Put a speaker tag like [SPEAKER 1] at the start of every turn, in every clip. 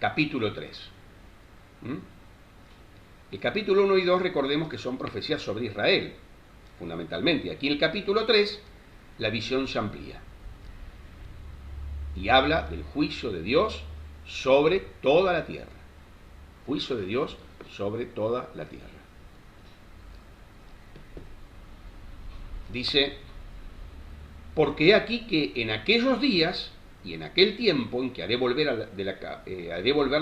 [SPEAKER 1] capítulo 3. El capítulo 1 y 2, recordemos que son profecías sobre Israel, fundamentalmente. Aquí en el capítulo 3, la visión se amplía y habla del juicio de Dios sobre toda la tierra. Juicio de Dios sobre toda la tierra. Dice: porque he aquí que en aquellos días y en aquel tiempo en que haré volver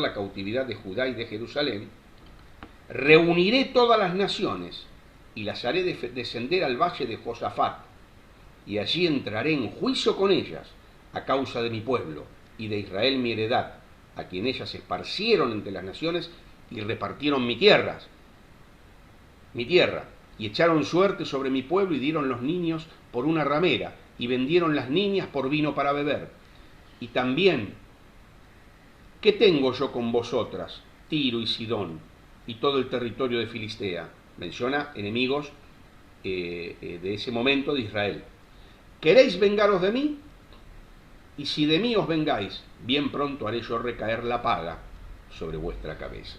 [SPEAKER 1] la cautividad de Judá y de Jerusalén, reuniré todas las naciones y las haré descender al valle de Josafat, y allí entraré en juicio con ellas a causa de mi pueblo y de Israel mi heredad, a quien ellas esparcieron entre las naciones y repartieron mi tierra, y echaron suerte sobre mi pueblo y dieron los niños por una ramera, y vendieron las niñas por vino para beber. Y también, ¿qué tengo yo con vosotras, Tiro y Sidón, y todo el territorio de Filistea? Menciona enemigos de ese momento de Israel. ¿Queréis vengaros de mí? Y si de mí os vengáis, bien pronto haré yo recaer la paga sobre vuestra cabeza.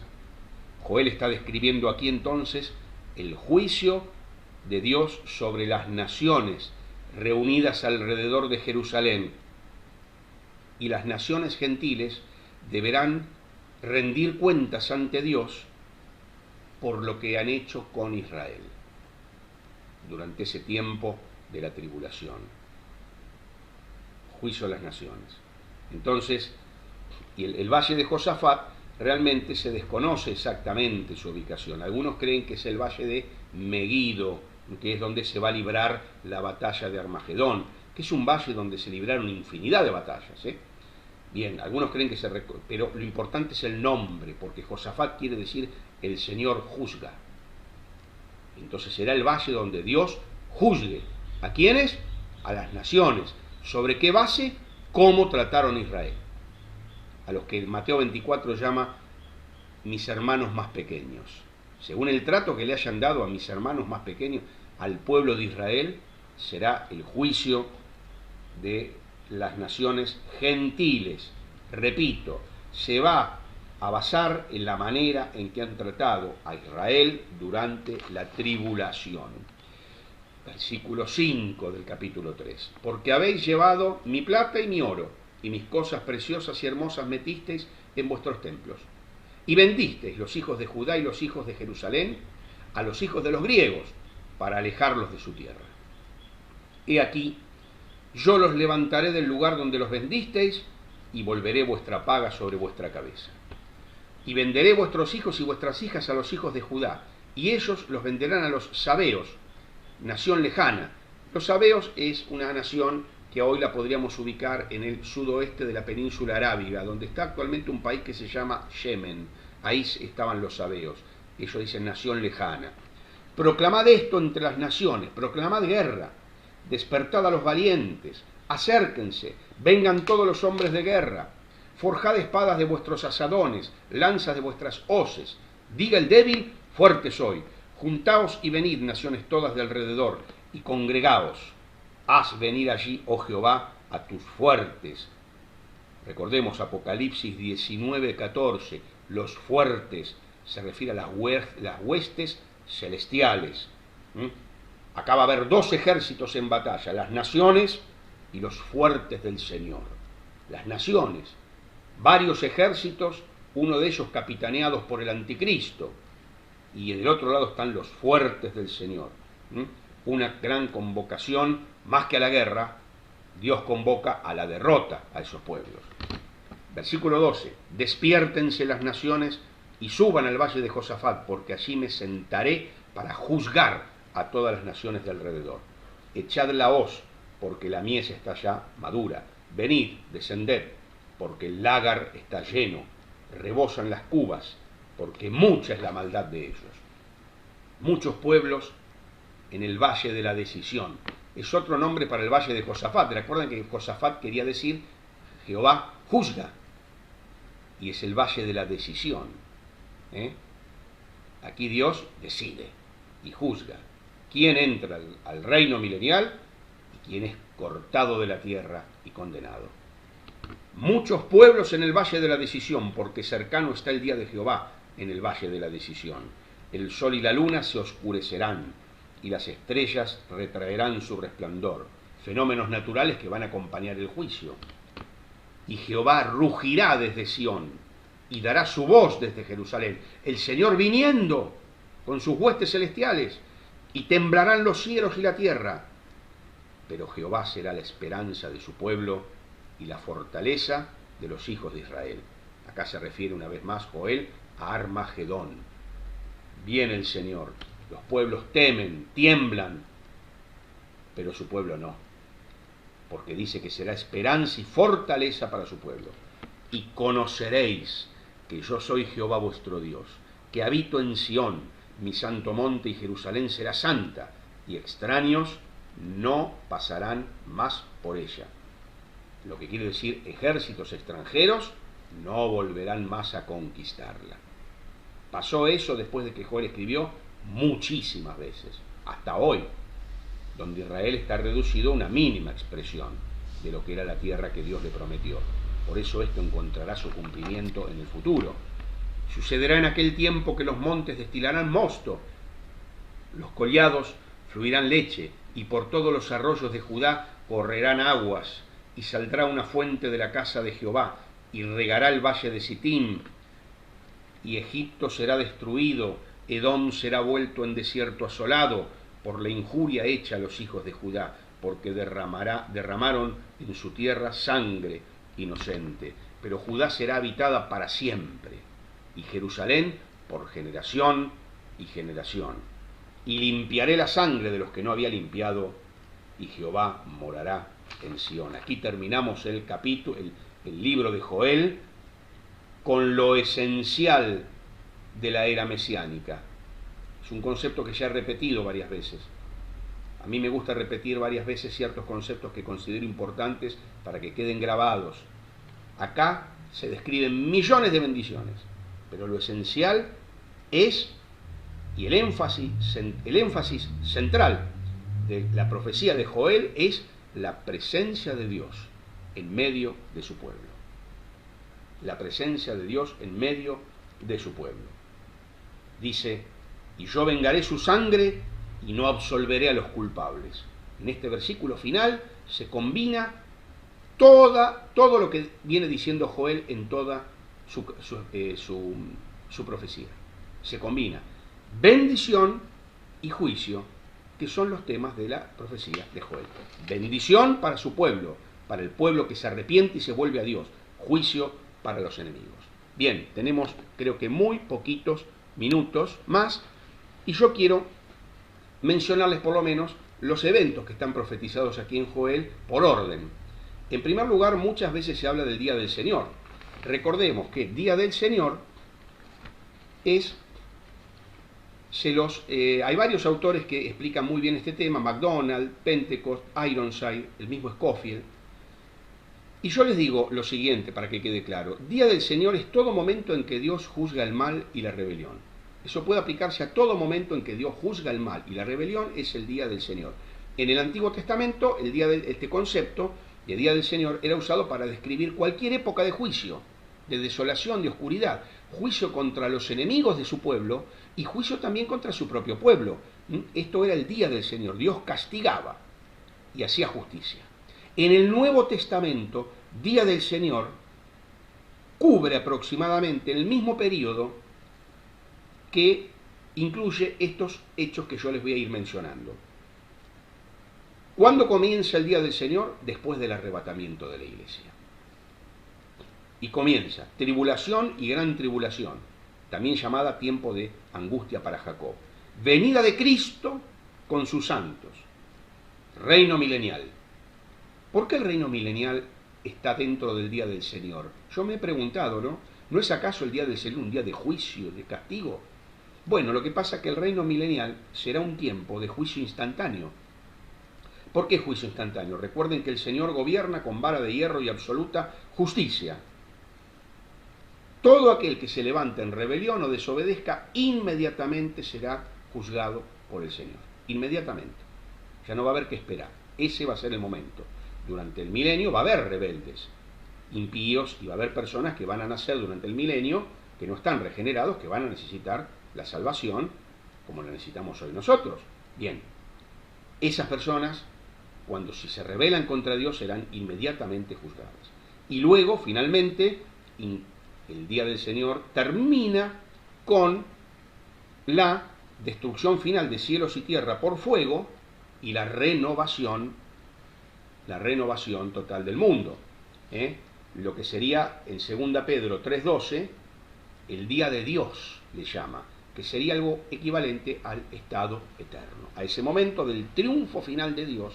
[SPEAKER 1] Joel está describiendo aquí entonces el juicio de Dios sobre las naciones reunidas alrededor de Jerusalén, y las naciones gentiles deberán rendir cuentas ante Dios por lo que han hecho con Israel durante ese tiempo de la tribulación. Juicio a las naciones. Entonces, el valle de Josafat realmente se desconoce exactamente su ubicación. Algunos creen que es el valle de Meguido, que es donde se va a librar la batalla de Armagedón, que es un valle donde se libraron infinidad de batallas. Bien, algunos creen que pero lo importante es el nombre, porque Josafat quiere decir el Señor juzga. Entonces será el valle donde Dios juzgue. ¿A quiénes? A las naciones. ¿Sobre qué base? ¿Cómo trataron a Israel? A los que Mateo 24 llama mis hermanos más pequeños. Según el trato que le hayan dado a mis hermanos más pequeños, al pueblo de Israel, será el juicio de las naciones gentiles. Repito, se va a basar en la manera en que han tratado a Israel durante la tribulación. Versículo 5 del capítulo 3. Porque habéis llevado mi plata y mi oro, y mis cosas preciosas y hermosas metisteis en vuestros templos. Y vendisteis los hijos de Judá y los hijos de Jerusalén a los hijos de los griegos, para alejarlos de su tierra. He aquí, yo los levantaré del lugar donde los vendisteis, y volveré vuestra paga sobre vuestra cabeza. Y venderé vuestros hijos y vuestras hijas a los hijos de Judá, y ellos los venderán a los sabeos, nación lejana. Los sabeos es una nación que hoy la podríamos ubicar en el sudoeste de la península arábiga, donde está actualmente un país que se llama Yemen. Ahí estaban los sabeos. Ellos dicen nación lejana. Proclamad esto entre las naciones, proclamad guerra, despertad a los valientes, acérquense, vengan todos los hombres de guerra, forjad espadas de vuestros asadones, lanzas de vuestras hoces, diga el débil, fuerte soy, juntaos y venid, naciones todas de alrededor, y congregaos. Haz venir allí, oh Jehová, a tus fuertes. Recordemos Apocalipsis 19:14, los fuertes, se refiere a las huestes celestiales. Acá va a haber dos ejércitos en batalla, las naciones y los fuertes del Señor. Las naciones, varios ejércitos, uno de ellos capitaneados por el anticristo, y del otro lado están los fuertes del Señor. Una gran convocación, más que a la guerra, Dios convoca a la derrota a esos pueblos. Versículo 12, despiértense las naciones y suban al valle de Josafat, porque allí me sentaré para juzgar a todas las naciones de alrededor. Echad la hoz, porque la mies está ya madura. Venid, descended, porque el lágar está lleno. Rebosan las cubas, porque mucha es la maldad de ellos. Muchos pueblos en el valle de la decisión. Es otro nombre para el valle de Josafat. Recuerden que Josafat quería decir Jehová juzga, y es el valle de la decisión. Aquí Dios decide y juzga quién entra al reino milenial y quién es cortado de la tierra y condenado. Muchos pueblos en el valle de la decisión, porque cercano está el día de Jehová en el valle de la decisión. El sol y la luna se oscurecerán y las estrellas retraerán su resplandor. Fenómenos naturales que van a acompañar el juicio. Y Jehová rugirá desde Sión y dará su voz desde Jerusalén. El Señor viniendo con sus huestes celestiales, y temblarán los cielos y la tierra. Pero Jehová será la esperanza de su pueblo y la fortaleza de los hijos de Israel. Acá se refiere una vez más Joel a Armagedón. Viene el Señor, los pueblos temen, tiemblan, pero su pueblo no, porque dice que será esperanza y fortaleza para su pueblo. Y conoceréis que yo soy Jehová vuestro Dios, que habito en Sión, mi santo monte, y Jerusalén será santa, y extraños no pasarán más por ella. Lo que quiere decir, ejércitos extranjeros no volverán más a conquistarla. Pasó eso después de que Joel escribió muchísimas veces, hasta hoy, donde Israel está reducido a una mínima expresión de lo que era la tierra que Dios le prometió. Por eso esto encontrará su cumplimiento en el futuro. Sucederá en aquel tiempo que los montes destilarán mosto, los collados fluirán leche, y por todos los arroyos de Judá correrán aguas, y saldrá una fuente de la casa de Jehová, y regará el valle de Sittim, y Egipto será destruido, Edom será vuelto en desierto asolado, por la injuria hecha a los hijos de Judá, porque derramaron en su tierra sangre inocente. Pero Judá será habitada para siempre, y Jerusalén por generación y generación. Y limpiaré la sangre de los que no había limpiado, y Jehová morará en Sión. Aquí terminamos el capítulo, el libro de Joel, con lo esencial de la era mesiánica. Es un concepto que ya he repetido varias veces. A mí me gusta repetir varias veces ciertos conceptos que considero importantes para que queden grabados. Acá se describen millones de bendiciones, pero lo esencial es, y el énfasis central de la profecía de Joel es la presencia de Dios en medio de su pueblo. La presencia de Dios en medio de su pueblo. Dice, y yo vengaré su sangre y no absolveré a los culpables. En este versículo final se combina todo lo que viene diciendo Joel en toda su profecía. Se combina bendición y juicio, que son los temas de la profecía de Joel. Bendición para su pueblo, para el pueblo que se arrepiente y se vuelve a Dios. Juicio para los enemigos. Bien, tenemos creo que muy poquitos minutos más, y yo quiero mencionarles por lo menos los eventos que están profetizados aquí en Joel por orden. En primer lugar, muchas veces se habla del día del Señor. Recordemos que el día del Señor es... hay varios autores que explican muy bien este tema, MacDonald, Pentecost, Ironside, el mismo Scofield. Y yo les digo lo siguiente para que quede claro. Día del Señor es todo momento en que Dios juzga el mal y la rebelión. Eso puede aplicarse a todo momento en que Dios juzga el mal y la rebelión, es el día del Señor. En el Antiguo Testamento, este concepto de día del Señor era usado para describir cualquier época de juicio, de desolación, de oscuridad, juicio contra los enemigos de su pueblo y juicio también contra su propio pueblo. Esto era el día del Señor. Dios castigaba y hacía justicia. En el Nuevo Testamento, día del Señor cubre aproximadamente el mismo periodo que incluye estos hechos que yo les voy a ir mencionando. ¿Cuándo comienza el día del Señor? Después del arrebatamiento de la iglesia. Y comienza tribulación y gran tribulación, también llamada tiempo de angustia para Jacob. Venida de Cristo con sus santos. Reino milenial. ¿Por qué el reino milenial está dentro del día del Señor? Yo me he preguntado, ¿no? ¿No es acaso el día del Señor un día de juicio, de castigo? Bueno, lo que pasa es que el reino milenial será un tiempo de juicio instantáneo. ¿Por qué juicio instantáneo? Recuerden que el Señor gobierna con vara de hierro y absoluta justicia. Todo aquel que se levante en rebelión o desobedezca inmediatamente será juzgado por el Señor. Inmediatamente. Ya no va a haber que esperar. Ese va a ser el momento. Durante el milenio va a haber rebeldes impíos y va a haber personas que van a nacer durante el milenio que no están regenerados, que van a necesitar la salvación como la necesitamos hoy nosotros. Bien, esas personas, cuando si se rebelan contra Dios, serán inmediatamente juzgadas. Y luego, finalmente, el día del Señor termina con la destrucción final de cielos y tierra por fuego y la renovación total del mundo. Lo que sería en 2 Pedro 3:12, el día de Dios le llama, que sería algo equivalente al estado eterno, a ese momento del triunfo final de Dios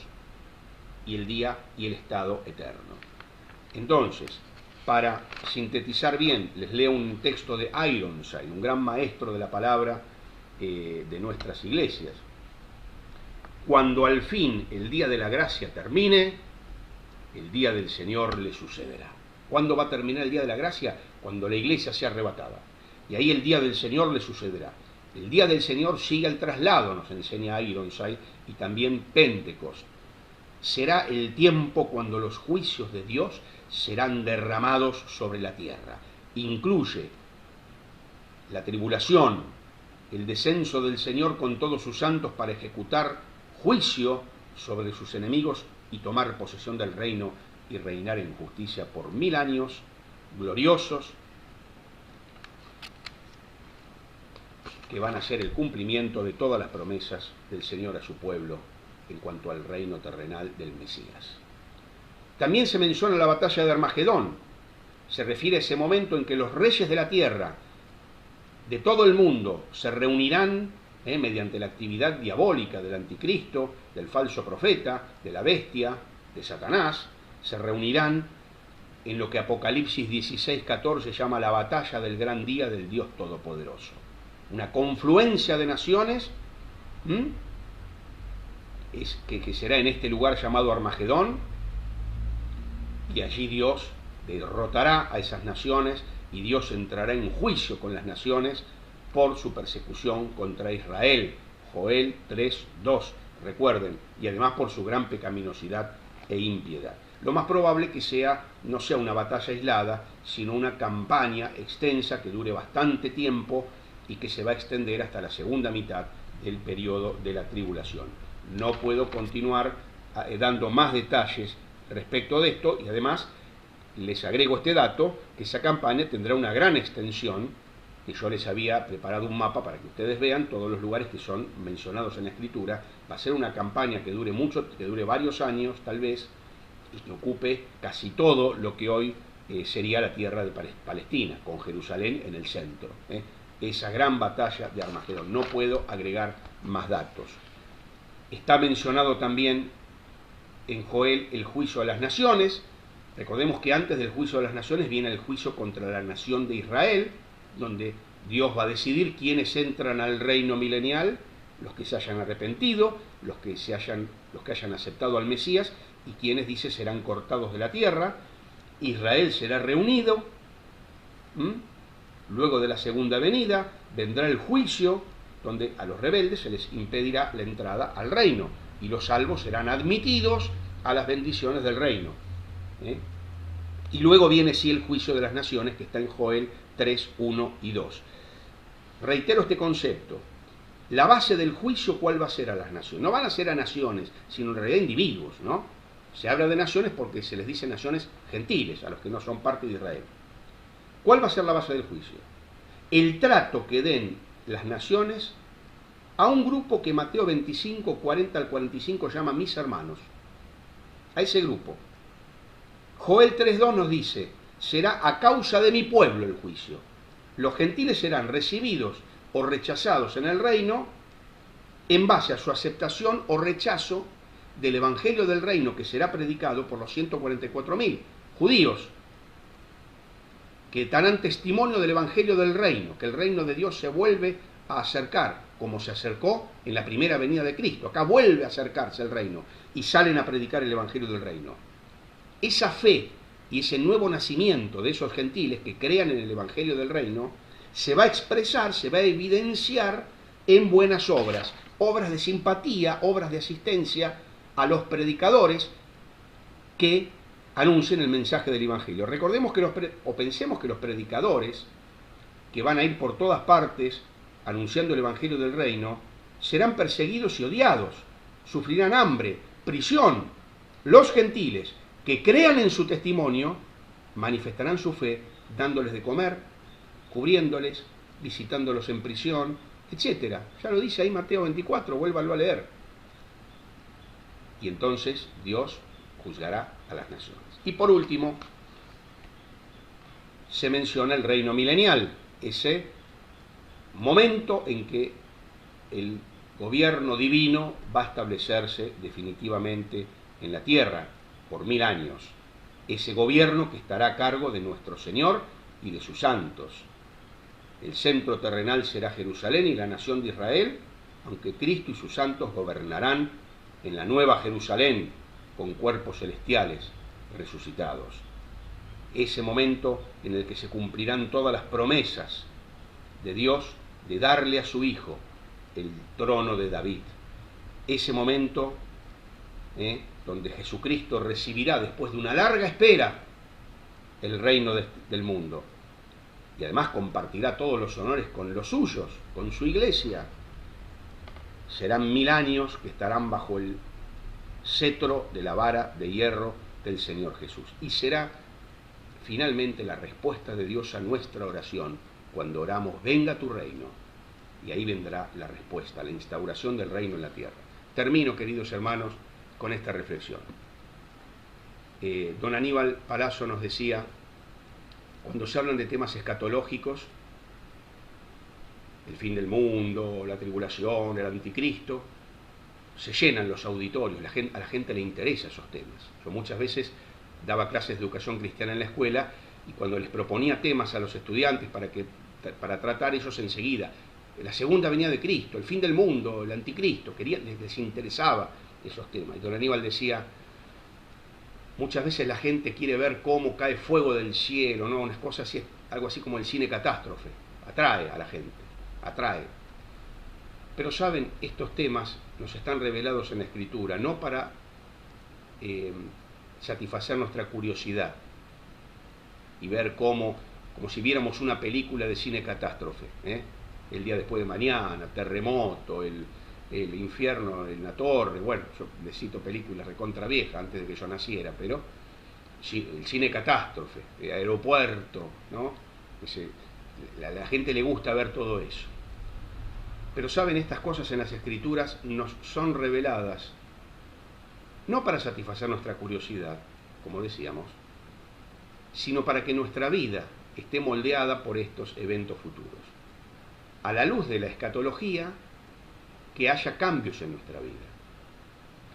[SPEAKER 1] y el día y el estado eterno. Entonces, para sintetizar bien, les leo un texto de Ironside, un gran maestro de la palabra de nuestras iglesias. Cuando al fin el día de la gracia termine, el día del Señor le sucederá. ¿Cuándo va a terminar el día de la gracia? Cuando la iglesia sea arrebatada. Y ahí el día del Señor le sucederá. El día del Señor sigue el traslado, nos enseña Ironside, y también Pentecost. Será el tiempo cuando los juicios de Dios serán derramados sobre la tierra. Incluye la tribulación, el descenso del Señor con todos sus santos para ejecutar juicio sobre sus enemigos y tomar posesión del reino y reinar en justicia por 1000 años gloriosos, que van a ser el cumplimiento de todas las promesas del Señor a su pueblo en cuanto al reino terrenal del Mesías. También se menciona la batalla de Armagedón. Se refiere a ese momento en que los reyes de la tierra, de todo el mundo, se reunirán mediante la actividad diabólica del anticristo, del falso profeta, de la bestia, de Satanás. Se reunirán en lo que Apocalipsis 16:14 llama la batalla del gran día del Dios Todopoderoso. Una confluencia de naciones que será en este lugar llamado Armagedón, y allí Dios derrotará a esas naciones y Dios entrará en juicio con las naciones por su persecución contra Israel. Joel 3:2, recuerden, y además por su gran pecaminosidad e impiedad. Lo más probable que no sea una batalla aislada, sino una campaña extensa que dure bastante tiempo y que se va a extender hasta la segunda mitad del periodo de la tribulación. No puedo continuar dando más detalles respecto de esto, y además les agrego este dato, que esa campaña tendrá una gran extensión, que yo les había preparado un mapa para que ustedes vean todos los lugares que son mencionados en la Escritura. Va a ser una campaña que dure mucho, que dure varios años tal vez, y que ocupe casi todo lo que hoy sería la tierra de Palestina, con Jerusalén en el centro. Esa gran batalla de Armagedón. No puedo agregar más datos. Está mencionado también en Joel el juicio a las naciones. Recordemos que antes del juicio a las naciones viene el juicio contra la nación de Israel, donde Dios va a decidir quiénes entran al reino milenial, los que se hayan arrepentido, los que hayan aceptado al Mesías, y quienes, dice, serán cortados de la tierra. Israel será reunido. Luego de la segunda venida vendrá el juicio, donde a los rebeldes se les impedirá la entrada al reino, y los salvos serán admitidos a las bendiciones del reino. Y luego viene sí el juicio de las naciones, que está en Joel 3, 1 y 2. Reitero este concepto. La base del juicio, ¿cuál va a ser a las naciones? No van a ser a naciones, sino en realidad individuos, ¿no? Se habla de naciones porque se les dice naciones gentiles, a los que no son parte de Israel. ¿Cuál va a ser la base del juicio? El trato que den las naciones a un grupo que Mateo 25, 40 al 45 llama mis hermanos. A ese grupo. Joel 3.2 nos dice, será a causa de mi pueblo el juicio. Los gentiles serán recibidos o rechazados en el reino en base a su aceptación o rechazo del evangelio del reino que será predicado por los 144.000 judíos, que darán testimonio del evangelio del reino, que el reino de Dios se vuelve a acercar, como se acercó en la primera venida de Cristo. Acá vuelve a acercarse el reino y salen a predicar el evangelio del reino. Esa fe y ese nuevo nacimiento de esos gentiles que crean en el evangelio del reino se va a expresar, se va a evidenciar en buenas obras, obras de simpatía, obras de asistencia a los predicadores que anuncien el mensaje del Evangelio. Recordemos que pensemos que los predicadores que van a ir por todas partes anunciando el Evangelio del Reino serán perseguidos y odiados, sufrirán hambre, prisión. Los gentiles que crean en su testimonio manifestarán su fe dándoles de comer, cubriéndoles, visitándolos en prisión, etc. Ya lo dice ahí Mateo 24, vuélvalo a leer. Y entonces Dios juzgará a las naciones. Y por último, se menciona el reino milenial, ese momento en que el gobierno divino va a establecerse definitivamente en la tierra por 1000 años. Ese gobierno que estará a cargo de nuestro Señor y de sus santos. El centro terrenal será Jerusalén y la nación de Israel, aunque Cristo y sus santos gobernarán en la nueva Jerusalén con cuerpos celestiales resucitados. Ese momento en el que se cumplirán todas las promesas de Dios de darle a su Hijo el trono de David. Ese momento donde Jesucristo recibirá, después de una larga espera, el reino del mundo. Y además compartirá todos los honores con los suyos, con su iglesia. Serán 1000 años que estarán bajo el cetro de la vara de hierro del Señor Jesús. Y será finalmente la respuesta de Dios a nuestra oración cuando oramos, venga tu reino. Y ahí vendrá la respuesta, la instauración del reino en la tierra. Termino, queridos hermanos, con esta reflexión. Don Aníbal Palazzo nos decía, cuando se hablan de temas escatológicos, el fin del mundo, la tribulación, el anticristo, se llenan los auditorios, a la gente le interesan esos temas. Yo muchas veces daba clases de educación cristiana en la escuela y cuando les proponía temas a los estudiantes para tratar, ellos enseguida, la segunda venida de Cristo, el fin del mundo, el anticristo, les interesaba esos temas. Y don Aníbal decía, muchas veces la gente quiere ver cómo cae fuego del cielo, ¿no? Unas cosas así, algo así como el cine catástrofe. Atrae a la gente, atrae. Pero saben, estos temas nos están revelados en la Escritura, no para satisfacer nuestra curiosidad y ver como si viéramos una película de cine catástrofe, el día después de mañana, terremoto, el infierno en la torre. Bueno, yo les cito películas recontra viejas antes de que yo naciera, pero el cine catástrofe, el aeropuerto, ¿no? La gente le gusta ver todo eso. Pero saben, estas cosas en las Escrituras nos son reveladas no para satisfacer nuestra curiosidad, como decíamos, sino para que nuestra vida esté moldeada por estos eventos futuros. A la luz de la escatología, que haya cambios en nuestra vida.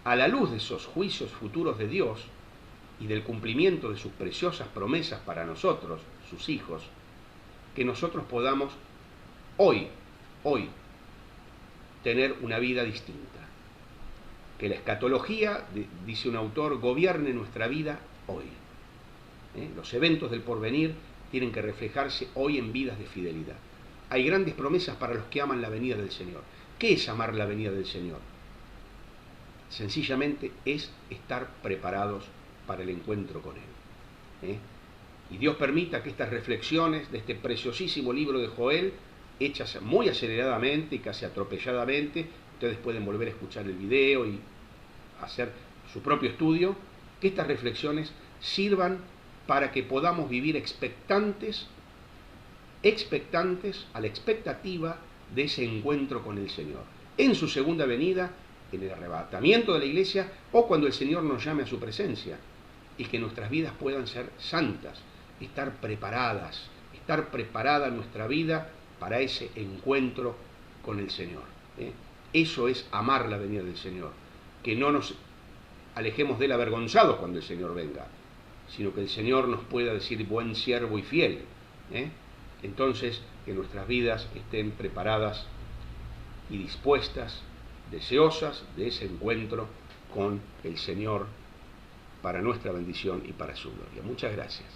[SPEAKER 1] A la luz de esos juicios futuros de Dios y del cumplimiento de sus preciosas promesas para nosotros, sus hijos, que nosotros podamos hoy, tener una vida distinta. Que la escatología, dice un autor, gobierne nuestra vida hoy. Los eventos del porvenir tienen que reflejarse hoy en vidas de fidelidad. Hay grandes promesas para los que aman la venida del Señor. ¿Qué es amar la venida del Señor? Sencillamente es estar preparados para el encuentro con Él. Y Dios permita que estas reflexiones de este preciosísimo libro de Joel, hechas muy aceleradamente y casi atropelladamente, ustedes pueden volver a escuchar el video y hacer su propio estudio, que estas reflexiones sirvan para que podamos vivir expectantes a la expectativa de ese encuentro con el Señor, en su segunda venida, en el arrebatamiento de la iglesia o cuando el Señor nos llame a su presencia, y que nuestras vidas puedan ser santas, estar preparada nuestra vida para ese encuentro con el Señor. Eso es amar la venida del Señor, que no nos alejemos de él avergonzados cuando el Señor venga, sino que el Señor nos pueda decir buen siervo y fiel. Entonces, que nuestras vidas estén preparadas y dispuestas, deseosas de ese encuentro con el Señor para nuestra bendición y para su gloria. Muchas gracias.